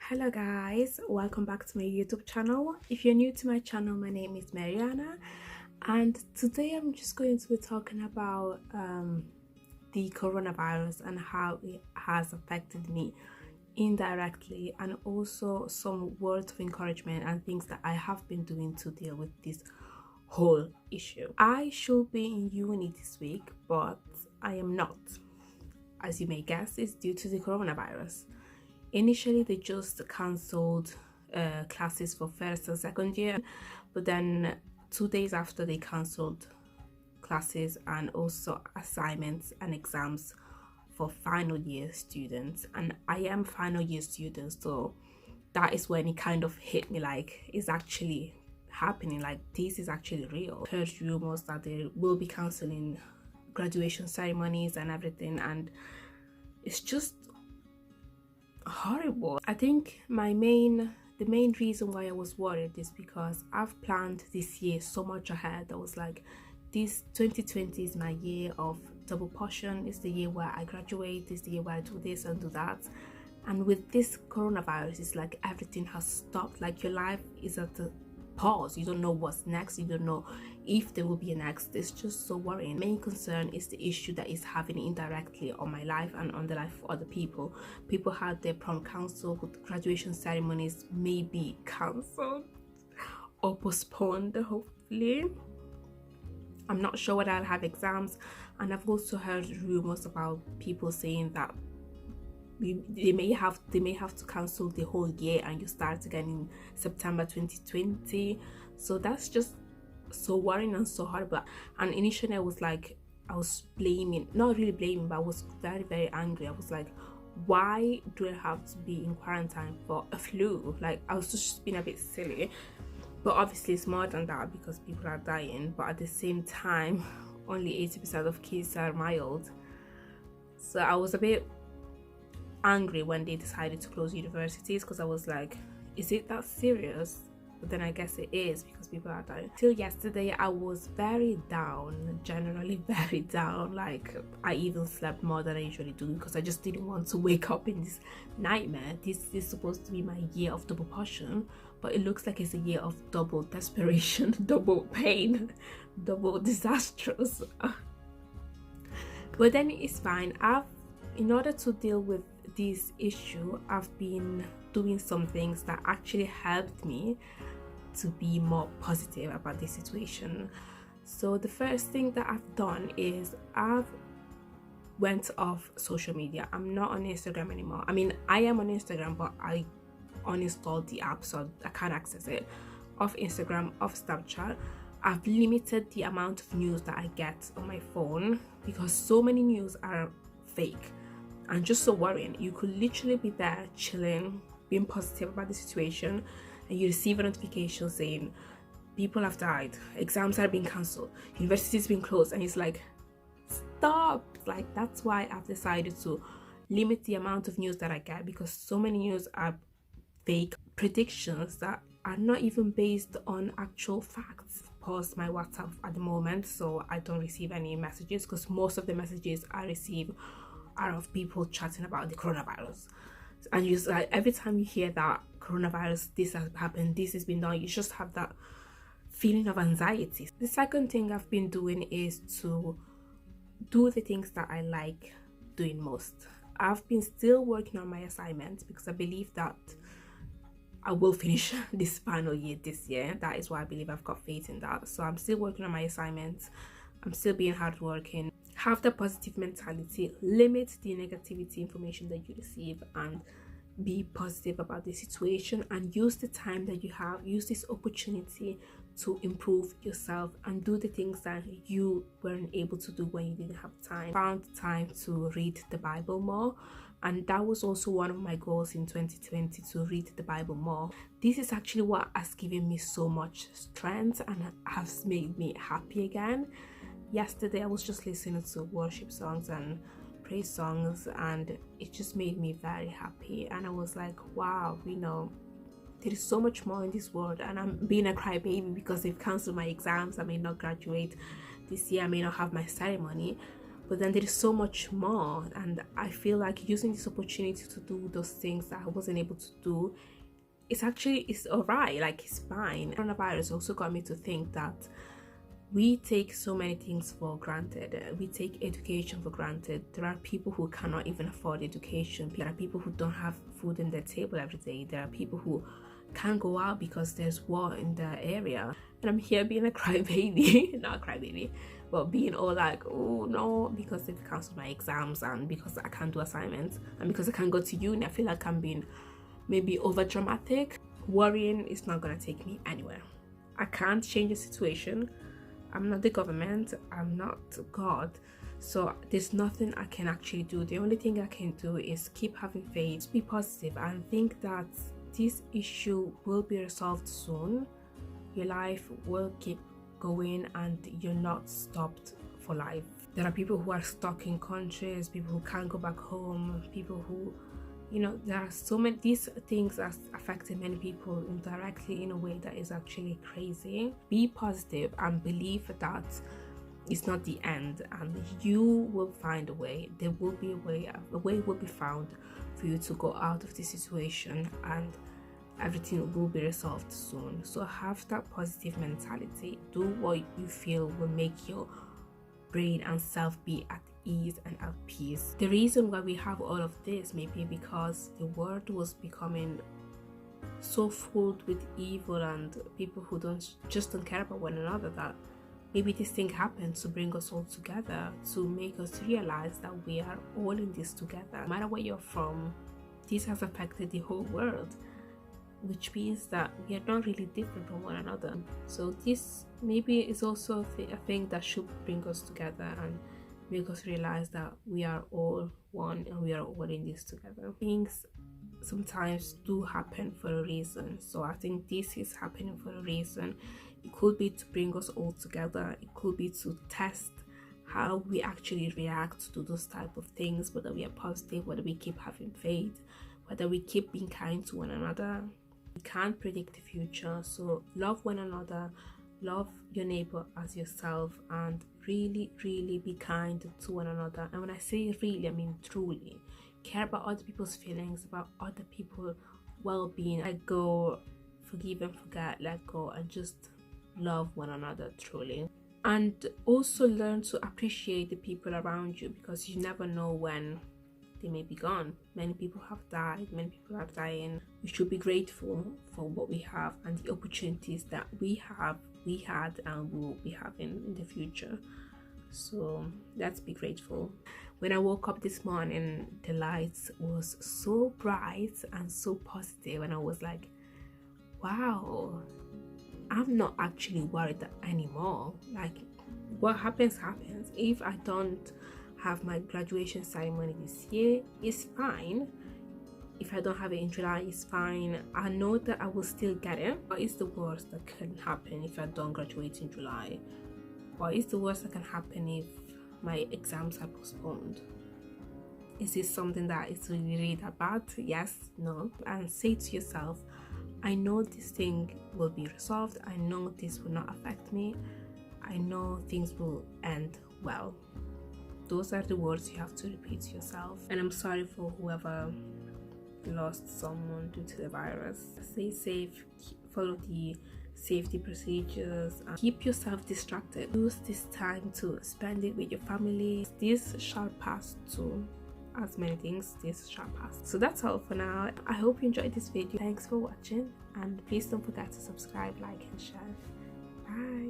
Hello guys, welcome back to my YouTube channel. If you're new to my channel, my name is Mariana, and today I'm just going to be talking about the coronavirus and how it has affected me indirectly, and also some words of encouragement and things that I have been doing to deal with this whole issue. I should be in uni this week, but I am not. As you may guess, it's due to the coronavirus. Initially, they just cancelled classes for first and second year, but then 2 days after, they cancelled classes and also assignments and exams for final year students. And I am final year student, so that is when it kind of hit me like it's actually happening, like this is actually real. I heard rumors that they will be cancelling graduation ceremonies and everything, and it's just horrible. I think the main reason why I was worried is because I've planned this year so much ahead. I was like, this 2020 is my year of double portion. It's the year where I graduate. It's the year where I do this and do that. And with this coronavirus, it's like everything has stopped. Like your life is at a pause. You don't know what's next. You don't know if there will be a next. It's just so worrying. Main concern is the issue that is having indirectly on my life and on the life of other people. People had their prom cancelled, graduation ceremonies may be cancelled or postponed, hopefully. I'm not sure whether I'll have exams, and I've also heard rumors about people saying that they may have to cancel the whole year and you start again in September 2020. So that's just so worrying and so horrible. And initially I was blaming, not really blaming, but I was very angry. I was like, why do I have to be in quarantine for a flu? Like, I was just being a bit silly. But obviously it's more than that because people are dying, but at the same time only 80% of kids are mild. So I was a bit angry when they decided to close universities, because I was like, is it that serious? But then I guess it is, because people are dying. Till yesterday I was very down, generally very down. Like, I even slept more than I usually do because I just didn't want to wake up in this nightmare. This is supposed to be my year of double portion, but it looks like it's a year of double desperation, double pain, double disastrous. But then it's fine. In order to deal with this issue, I've been doing some things that actually helped me to be more positive about this situation. So the first thing that I've done is I've went off social media. I'm not on Instagram anymore. I mean, I am on Instagram, but I uninstalled the app, so I can't access it. Off Instagram, off Snapchat. I've limited the amount of news that I get on my phone because so many news are fake and just so worrying. You could literally be there chilling, being positive about the situation, and you receive a notification saying people have died, exams are being cancelled, universities being closed, and it's like, stop. Like, that's why I've decided to limit the amount of news that I get, because so many news are fake predictions that are not even based on actual facts. Pause my WhatsApp at the moment, so I don't receive any messages, because most of the messages I receive are of people chatting about the coronavirus. And you just, like, every time you hear that coronavirus, this has happened, this has been done, you just have that feeling of anxiety. The second thing I've been doing is to do the things that I like doing most. I've been still working on my assignments because I believe that I will finish this final year this year. That is why I believe I've got faith in that. So I'm still working on my assignments. I'm still being hardworking. Have the positive mentality, limit the negativity information that you receive, and be positive about the situation, and use the time that you have, use this opportunity to improve yourself and do the things that you weren't able to do when you didn't have time. Found time to read the Bible more, and that was also one of my goals in 2020, to read the Bible more. This is actually what has given me so much strength and has made me happy again. Yesterday I was just listening to worship songs and praise songs, and it just made me very happy. And I was like, wow, there is so much more in this world. And I'm being a crybaby because they've cancelled my exams. I may not graduate this year, I may not have my ceremony, But then there is so much more, and I feel like using this opportunity to do those things that I wasn't able to do, it's all right, like it's fine. Coronavirus also got me to think that we take so many things for granted. We take education for granted. There are people who cannot even afford education. There are people who don't have food on their table every day. There are people who can't go out because there's war in the area. And I'm here being a crybaby, not a crybaby, but being all like, oh no, because they've cancelled my exams, and because I can't do assignments, and because I can't go to uni. I feel like I'm being maybe over dramatic. Worrying is not gonna take me anywhere. I can't change the situation. I'm not the government, I'm not God, so there's nothing I can actually do. The only thing I can do is keep having faith, be positive, and think that this issue will be resolved soon. Your life will keep going and you're not stopped for life. There are people who are stuck in countries, people who can't go back home, people who, there are so many, these things are affecting many people indirectly in a way that is actually crazy. Be positive and believe that it's not the end, and you will find a way. There will be a way will be found for you to go out of this situation, and everything will be resolved soon. So have that positive mentality. Do what you feel will make your brain and self be at ease and at peace. The reason why we have all of this may be because the world was becoming so filled with evil and people who don't care about one another, that maybe this thing happened to bring us all together, to make us realize that we are all in this together. No matter where you're from, this has affected the whole world, which means that we are not really different from one another. So this maybe is also a thing that should bring us together and make us realize that we are all one and we are all in this together. Things sometimes do happen for a reason, so I think this is happening for a reason. It could be to bring us all together, it could be to test how we actually react to those type of things, whether we are positive, whether we keep having faith, whether we keep being kind to one another. We can't predict the future, so love one another, love your neighbor as yourself, and really be kind to one another. And when I say really, I mean truly. Care about other people's feelings, about other people's well-being. Let go, forgive and forget, let go, and just love one another truly. And also learn to appreciate the people around you, because you never know when they may be gone. Many people have died, many people are dying. We should be grateful for what we have and the opportunities that we had and will be having in the future. So let's be grateful. When I woke up this morning, the lights was so bright and so positive, and I was like, wow, I'm not actually worried anymore. Like, what happens. If I don't have my graduation ceremony this year, it's fine. If I don't have it in July, it's fine. I know that I will still get it. What is the worst that can happen if I don't graduate in July? What is the worst that can happen if my exams are postponed? Is this something that is really that bad? Yes, no. And say to yourself, I know this thing will be resolved. I know this will not affect me. I know things will end well. Those are the words you have to repeat to yourself. And I'm sorry for whoever lost someone due to the virus. Stay safe, follow the safety procedures, and keep yourself distracted. Use this time to spend it with your family. This shall pass too. As many things, this shall pass. So that's all for now. I hope you enjoyed this video. Thanks for watching, and please don't forget to subscribe, like, and share. Bye.